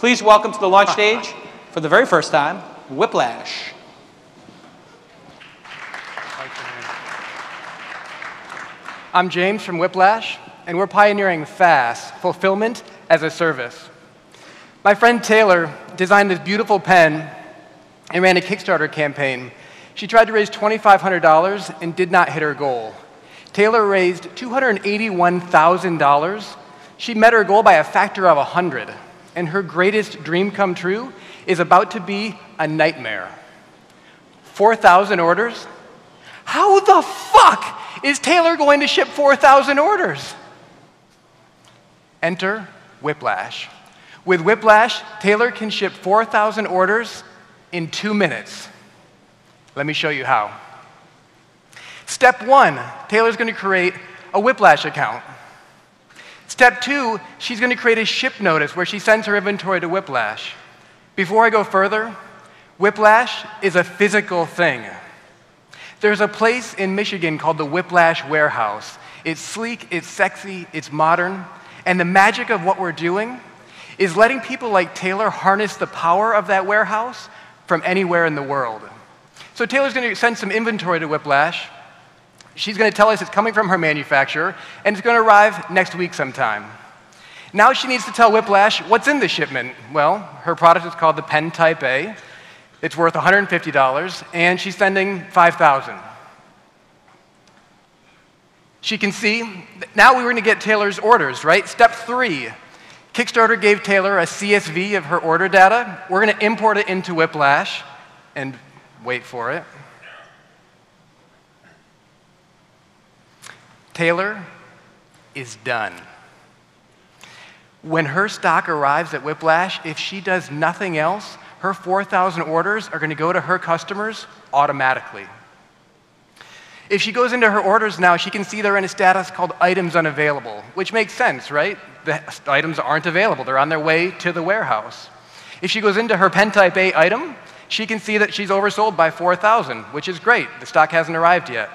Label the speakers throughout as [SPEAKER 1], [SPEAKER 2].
[SPEAKER 1] Please welcome to the launch stage, for the very first time, Whiplash.
[SPEAKER 2] I'm James from Whiplash, and we're pioneering FAS, Fulfillment as a Service. My friend Taylor designed this beautiful pen and ran a Kickstarter campaign. She tried to raise $2,500 and did not hit her goal. Taylor raised $281,000. She met her goal by a factor of 100, and her greatest dream come true is about to be a nightmare. 4,000 orders? How the fuck is Taylor going to ship 4,000 orders? Enter Whiplash. With Whiplash, Taylor can ship 4,000 orders in 2 minutes. Let me show you how. Step 1, Taylor's going to create a Whiplash account. Step 2, she's going to create a ship notice where she sends her inventory to Whiplash. Before I go further, Whiplash is a physical thing. There's a place in Michigan called the Whiplash Warehouse. It's sleek, it's sexy, it's modern, and the magic of what we're doing is letting people like Taylor harness the power of that warehouse from anywhere in the world. So Taylor's going to send some inventory to Whiplash. She's going to tell us it's coming from her manufacturer, and it's going to arrive next week sometime. Now she needs to tell Whiplash what's in the shipment. Well, her product is called the Pen Type A. It's worth $150, and she's sending 5,000. She can see, now we're going to get Taylor's orders, right? Step 3, Kickstarter gave Taylor a CSV of her order data. We're going to import it into Whiplash, and wait for it. Taylor is done. When her stock arrives at Whiplash, if she does nothing else, her 4,000 orders are going to go to her customers automatically. If she goes into her orders now, she can see they're in a status called items unavailable, which makes sense, right? The items aren't available. They're on their way to the warehouse. If she goes into her Pen Type A item, she can see that she's oversold by 4,000, which is great. The stock hasn't arrived yet.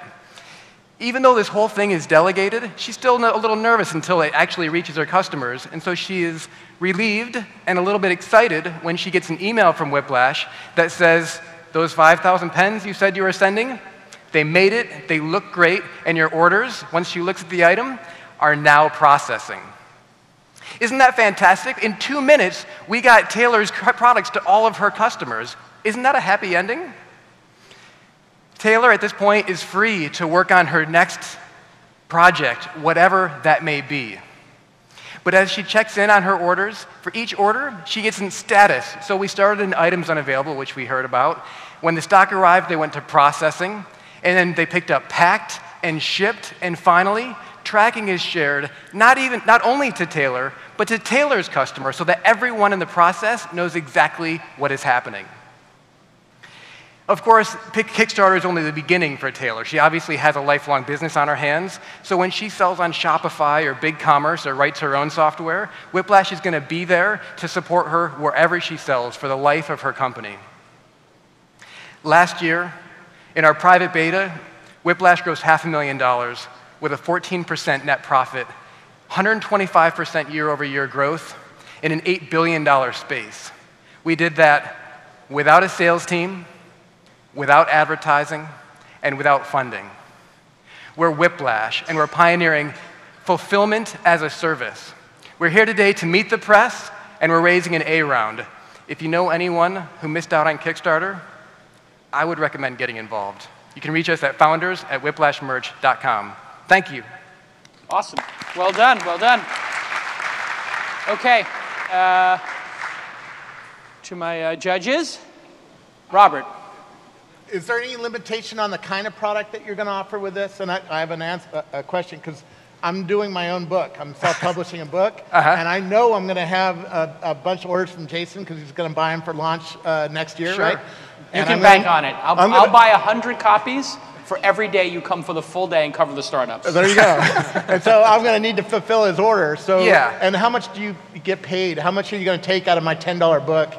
[SPEAKER 2] Even though this whole thing is delegated, she's still a little nervous until it actually reaches her customers, and so she is relieved and a little bit excited when she gets an email from Whiplash that says, those 5,000 pens you said you were sending, they made it, they look great, and your orders, once she looks at the item, are now processing. Isn't that fantastic? In 2 minutes, we got Taylor's products to all of her customers. Isn't that a happy ending? Taylor, at this point, is free to work on her next project, whatever that may be. But as she checks in on her orders, for each order, she gets in status. So we started in items unavailable, which we heard about. When the stock arrived, they went to processing, and then they picked up packed and shipped, and finally, tracking is shared not only to Taylor, but to Taylor's customer, so that everyone in the process knows exactly what is happening. Of course, Kickstarter is only the beginning for Taylor. She obviously has a lifelong business on her hands, so when she sells on Shopify or BigCommerce or writes her own software, Whiplash is going to be there to support her wherever she sells for the life of her company. Last year, in our private beta, Whiplash grossed $500,000 with a 14% net profit, 125% year-over-year growth in an $8 billion space. We did that without a sales team, without advertising, and without funding. We're Whiplash, and we're pioneering fulfillment as a service. We're here today to meet the press, and we're raising an A round. If you know anyone who missed out on Kickstarter, I would recommend getting involved. You can reach us at founders@whiplashmerch.com. Thank you.
[SPEAKER 1] Awesome. Well done, well done. Okay, to my judges, Robert.
[SPEAKER 3] Is there any limitation on the kind of product that you're going to offer with this? And I have a question, because I'm doing my own book. I'm self-publishing a book, and I know I'm going to have a bunch of orders from Jason, because he's going to buy them for launch next year,
[SPEAKER 1] sure.
[SPEAKER 3] right?
[SPEAKER 1] You can bank on it. I'll buy 100 copies for every day you come for the full day and cover the startups.
[SPEAKER 3] There you go. And so I'm going to need to fulfill his order. So,
[SPEAKER 2] yeah.
[SPEAKER 3] And how much do you get paid? How much are you going to take out of my $10 book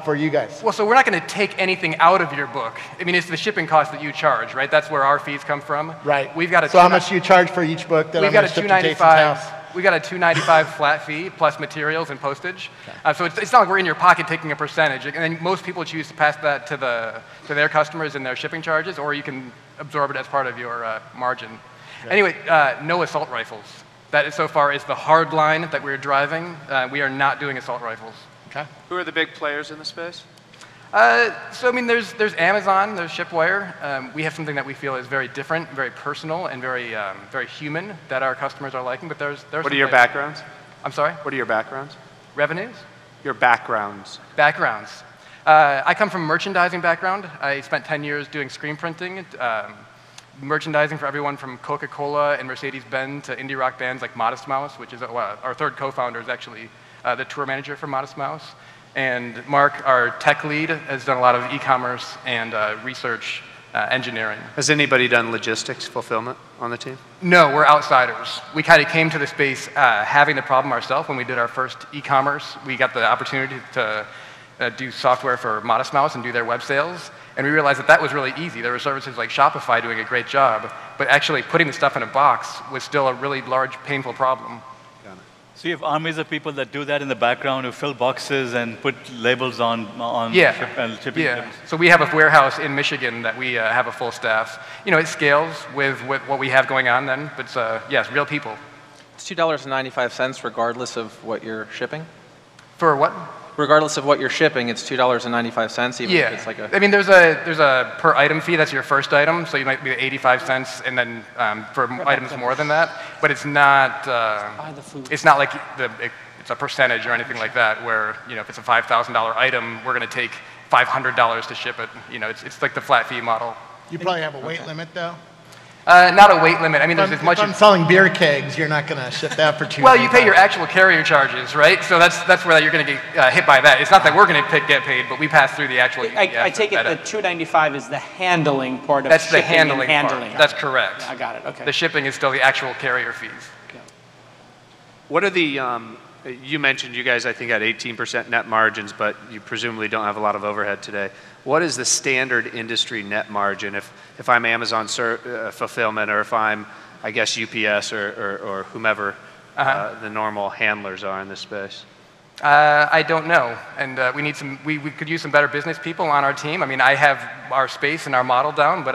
[SPEAKER 3] for you guys?
[SPEAKER 2] Well, so we're not going to take anything out of your book. I mean, it's the shipping cost that you charge, right? That's where our fees come from.
[SPEAKER 3] Right.
[SPEAKER 2] We've got a
[SPEAKER 3] so how much do you charge for each book that I'm going to ship to Jason's house?
[SPEAKER 2] we got a $2.95 flat fee plus materials and postage. Okay. So it's not like we're in your pocket taking a percentage. And then most people choose to pass that to their customers in their shipping charges, or you can absorb it as part of your margin. Okay. Anyway, no assault rifles. That so far is the hard line that we're driving. We are not doing assault rifles.
[SPEAKER 4] Okay. Who are the big players in the space?
[SPEAKER 2] So I mean, there's Amazon, there's Shipwire. We have something that we feel is very different, very personal, and very human that our customers are liking. But there's
[SPEAKER 4] what are your backgrounds?
[SPEAKER 2] I'm sorry.
[SPEAKER 4] What are your backgrounds?
[SPEAKER 2] Revenues.
[SPEAKER 4] Your backgrounds.
[SPEAKER 2] Backgrounds. I come from a merchandising background. I spent 10 years doing screen printing, merchandising for everyone from Coca-Cola and Mercedes-Benz to indie rock bands like Modest Mouse, which is our third co-founder is actually the tour manager for Modest Mouse. And Mark, our tech lead, has done a lot of e-commerce and research engineering.
[SPEAKER 4] Has anybody done logistics fulfillment on the team?
[SPEAKER 2] No, we're outsiders. We kind of came to the space having the problem ourselves when we did our first e-commerce. We got the opportunity to do software for Modest Mouse and do their web sales. And we realized that that was really easy. There were services like Shopify doing a great job, but actually putting the stuff in a box was still a really large, painful problem.
[SPEAKER 5] So you have armies of people that do that in the background, who fill boxes and put labels on shipping.
[SPEAKER 2] Yeah. So we have a warehouse in Michigan that we have a full staff. You know, it scales with what we have going on then, but yes, real people.
[SPEAKER 6] It's $2.95 regardless of what you're shipping?
[SPEAKER 2] For what?
[SPEAKER 6] Regardless of what you're shipping, it's $2.95, even if it's like a...
[SPEAKER 2] I mean, there's a per item fee. That's your first item, so you might be 85 cents, and then for items more than that. But it's not. It's not like it's a percentage or anything like that. Where if it's a $5,000 item, we're going to take $500 to ship it. It's like the flat fee model.
[SPEAKER 3] You probably have a weight limit though.
[SPEAKER 2] Not a weight limit. I mean, there's as much.
[SPEAKER 3] If I'm selling beer kegs, you're not going to ship that for $2.
[SPEAKER 2] Well, you pay your actual carrier charges, right? So that's where you're going to get hit by that. It's not that we're going to get paid, but we pass through the actual.
[SPEAKER 1] I take it the $2.95 is the handling part of
[SPEAKER 2] that's
[SPEAKER 1] shipping
[SPEAKER 2] the handling
[SPEAKER 1] and handling.
[SPEAKER 2] Part. That's correct.
[SPEAKER 1] Yeah, I got it. Okay.
[SPEAKER 2] The shipping is still the actual carrier fees.
[SPEAKER 1] Okay.
[SPEAKER 4] What are the? You mentioned you guys, I think, had 18% net margins, but you presumably don't have a lot of overhead today. What is the standard industry net margin if I'm Amazon fulfillment, or if I'm, I guess, UPS or whomever the normal handlers are in this space?
[SPEAKER 2] I don't know, and we could use some better business people on our team. I mean, I have our space and our model down, but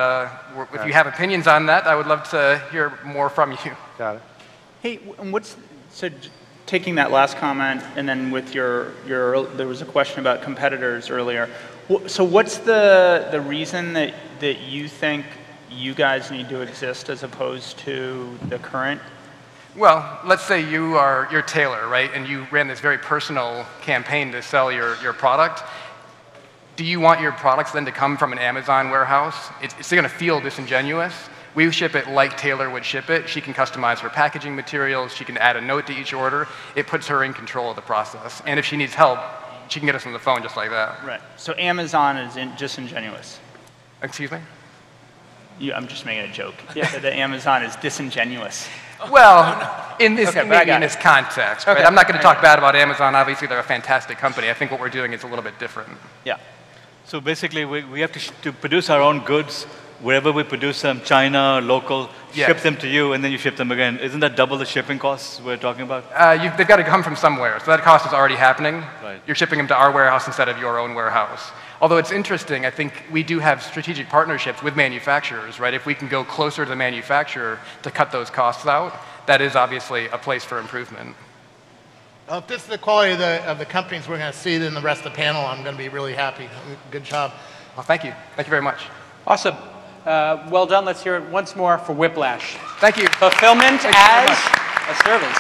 [SPEAKER 2] if you have opinions on that, I would love to hear more from you.
[SPEAKER 4] Got it.
[SPEAKER 7] Hey, taking that last comment, and then with there was a question about competitors earlier. So what's the reason that you think you guys need to exist as opposed to the current?
[SPEAKER 2] Well, let's say you're Taylor, right? And you ran this very personal campaign to sell your product. Do you want your products then to come from an Amazon warehouse? It's going to feel disingenuous. We ship it like Taylor would ship it. She can customize her packaging materials. She can add a note to each order. It puts her in control of the process. And if she needs help, she can get us on the phone just like that.
[SPEAKER 7] Right. So Amazon is disingenuous.
[SPEAKER 2] Excuse me?
[SPEAKER 7] I'm just making a joke. Yeah. That Amazon is disingenuous.
[SPEAKER 2] Well, in this context, right? I'm not going to talk bad about Amazon. Obviously, they're a fantastic company. I think what we're doing is a little bit different.
[SPEAKER 7] Yeah.
[SPEAKER 5] So basically, we have to produce our own goods. Wherever we produce them, China, local, ship them to you, and then you ship them again. Isn't that double the shipping costs we're talking about?
[SPEAKER 2] They've got to come from somewhere, so that cost is already happening.
[SPEAKER 5] Right.
[SPEAKER 2] You're shipping them to our warehouse instead of your own warehouse. Although it's interesting, I think we do have strategic partnerships with manufacturers, right? If we can go closer to the manufacturer to cut those costs out, that is obviously a place for improvement.
[SPEAKER 3] Well, if this is the quality of the companies we're going to see in the rest of the panel, I'm going to be really happy. Good job.
[SPEAKER 2] Well, thank you. Thank you very much.
[SPEAKER 1] Awesome. Well done. Let's hear it once more for Whiplash.
[SPEAKER 2] Thank you.
[SPEAKER 1] Fulfillment as a service.